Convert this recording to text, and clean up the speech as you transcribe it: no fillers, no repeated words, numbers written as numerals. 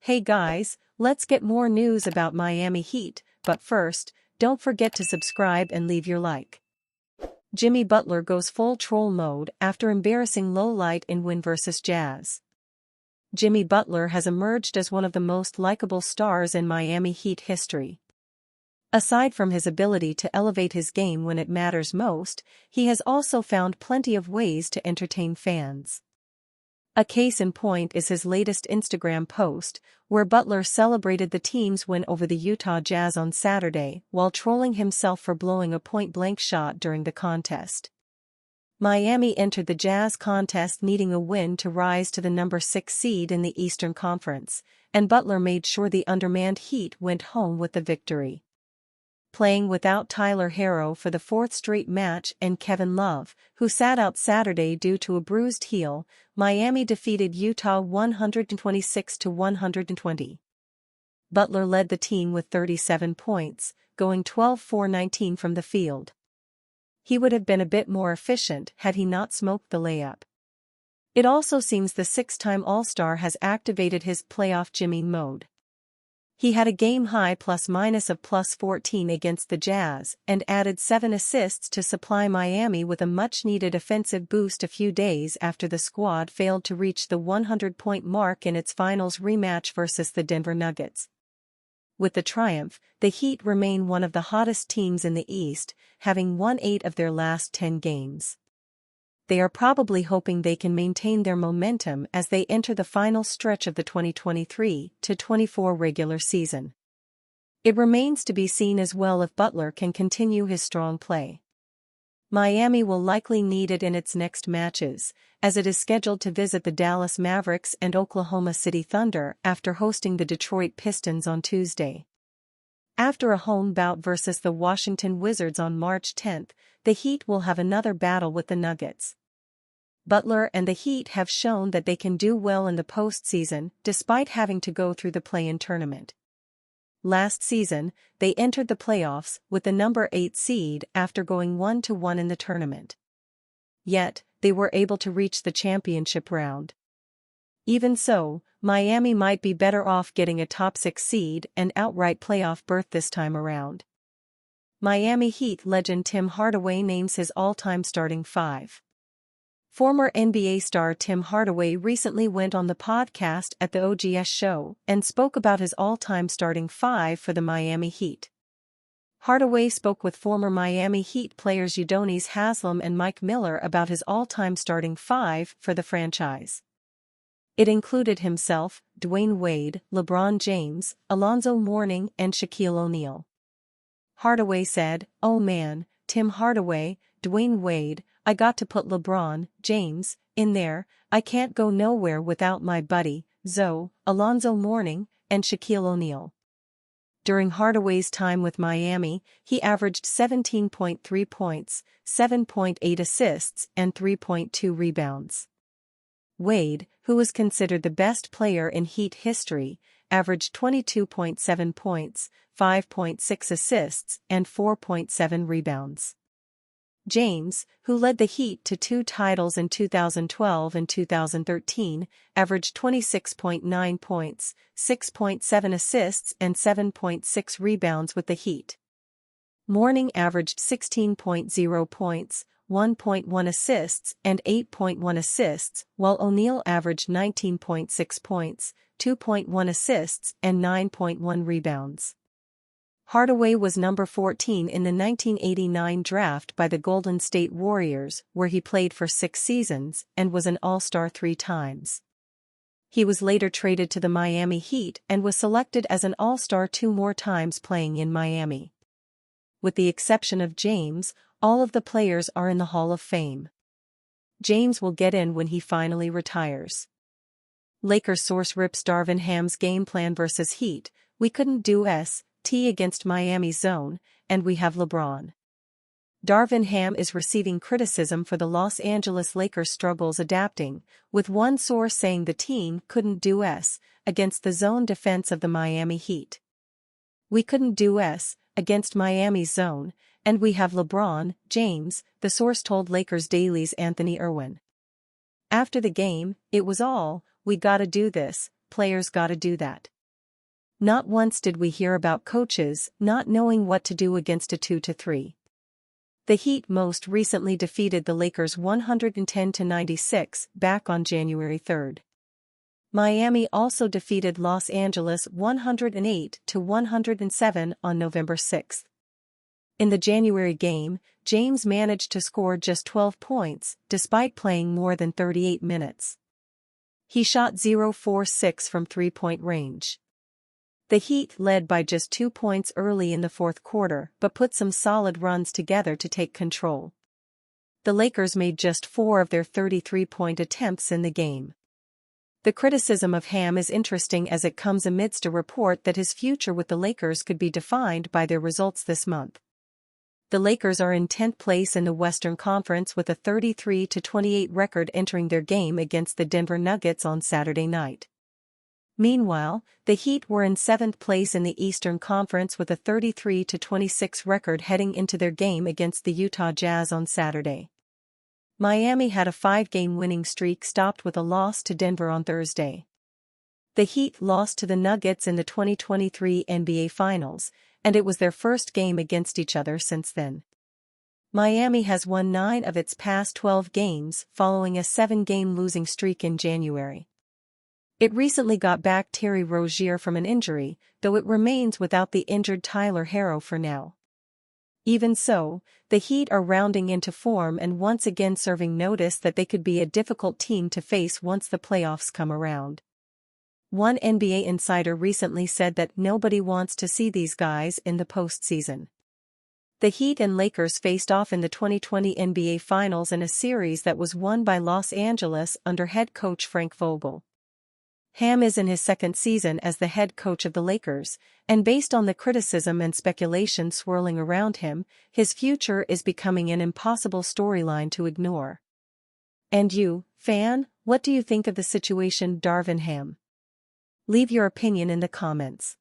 Hey guys, let's get more news about Miami Heat, but first, don't forget to subscribe and leave your like. Jimmy Butler goes full troll mode after embarrassing lowlight in win vs Jazz. Jimmy Butler has emerged as one of the most likable stars in Miami Heat history. Aside from his ability to elevate his game when it matters most, he has also found plenty of ways to entertain fans. A case in point is his latest Instagram post, where Butler celebrated the team's win over the Utah Jazz on Saturday while trolling himself for blowing a point-blank shot during the contest. Miami entered the Jazz contest needing a win to rise to the number 6 seed in the Eastern Conference, and Butler made sure the undermanned Heat went home with the victory. Playing without Tyler Herro for the fourth straight match and Kevin Love, who sat out Saturday due to a bruised heel, Miami defeated Utah 126-120. Butler led the team with 37 points, going 12-for-19 from the field. He would have been a bit more efficient had he not smoked the layup. It also seems the six-time All-Star has activated his playoff Jimmy mode. He had a game-high plus-minus of +14 against the Jazz and added 7 assists to supply Miami with a much-needed offensive boost a few days after the squad failed to reach the 100-point mark in its finals rematch versus the Denver Nuggets. With the triumph, the Heat remain one of the hottest teams in the East, having won 8 of their last 10 games. They are probably hoping they can maintain their momentum as they enter the final stretch of the 2023-24 regular season. It remains to be seen as well if Butler can continue his strong play. Miami will likely need it in its next matches, as it is scheduled to visit the Dallas Mavericks and Oklahoma City Thunder after hosting the Detroit Pistons on Tuesday. After a home bout versus the Washington Wizards on March 10, the Heat will have another battle with the Nuggets. Butler and the Heat have shown that they can do well in the postseason despite having to go through the play-in tournament. Last season, they entered the playoffs with the number 8 seed after going 1-1 in the tournament. Yet, they were able to reach the championship round. Even so, Miami might be better off getting a top 6 seed and outright playoff berth this time around. Miami Heat legend Tim Hardaway names his all-time starting 5. Former NBA star Tim Hardaway recently went on the podcast at the OGS show and spoke about his all-time starting 5 for the Miami Heat. Hardaway spoke with former Miami Heat players Udonis Haslem and Mike Miller about his all-time starting 5 for the franchise. It included himself, Dwayne Wade, LeBron James, Alonzo Mourning and Shaquille O'Neal. Hardaway said, "Oh man, Tim Hardaway, Dwayne Wade, I got to put LeBron, James, in there. I can't go nowhere without my buddy, Zoe, Alonzo Mourning, and Shaquille O'Neal." During Hardaway's time with Miami, he averaged 17.3 points, 7.8 assists, and 3.2 rebounds. Wade, who was considered the best player in Heat history, averaged 22.7 points, 5.6 assists, and 4.7 rebounds. James, who led the Heat to 2 titles in 2012 and 2013, averaged 26.9 points, 6.7 assists and 7.6 rebounds with the Heat. Mourning averaged 16.0 points, 1.1 assists and 8.1 assists, while O'Neal averaged 19.6 points, 2.1 assists and 9.1 rebounds. Hardaway was number 14 in the 1989 draft by the Golden State Warriors, where he played for 6 seasons and was an All-Star 3 times. He was later traded to the Miami Heat and was selected as an All-Star 2 more times playing in Miami. With the exception of James, all of the players are in the Hall of Fame. James will get in when he finally retires. Lakers source rips Darvin Ham's game plan versus Heat. "We couldn't do T against Miami zone, and we have LeBron." Darvin Ham is receiving criticism for the Los Angeles Lakers' struggles adapting, with one source saying the team couldn't do against the zone defense of the Miami Heat. "We couldn't do against Miami's zone, and we have LeBron James, the source told Lakers Daily's Anthony Irwin. After the game, it was all, "We gotta do this, players gotta do that." Not once did we hear about coaches not knowing what to do against a 2-3. The Heat most recently defeated the Lakers 110-96 back on January 3. Miami also defeated Los Angeles 108-107 on November 6. In the January game, James managed to score just 12 points, despite playing more than 38 minutes. He shot 0-for-6 from three-point range. The Heat led by just 2 points early in the fourth quarter but put some solid runs together to take control. The Lakers made just 4 of their 33-point attempts in the game. The criticism of Ham is interesting as it comes amidst a report that his future with the Lakers could be defined by their results this month. The Lakers are in 10th place in the Western Conference with a 33-28 record entering their game against the Denver Nuggets on Saturday night. Meanwhile, the Heat were in 7th place in the Eastern Conference with a 33-26 record heading into their game against the Utah Jazz on Saturday. Miami had a 5-game winning streak stopped with a loss to Denver on Thursday. The Heat lost to the Nuggets in the 2023 NBA Finals, and it was their first game against each other since then. Miami has won 9 of its past 12 games following a 7-game losing streak in January. It recently got back Terry Rozier from an injury, though it remains without the injured Tyler Herro for now. Even so, the Heat are rounding into form and once again serving notice that they could be a difficult team to face once the playoffs come around. One NBA insider recently said that nobody wants to see these guys in the postseason. The Heat and Lakers faced off in the 2020 NBA Finals in a series that was won by Los Angeles under head coach Frank Vogel. Ham is in his second season as the head coach of the Lakers, and based on the criticism and speculation swirling around him, his future is becoming an impossible storyline to ignore. And you, fan, what do you think of the situation Darvin Ham? Leave your opinion in the comments.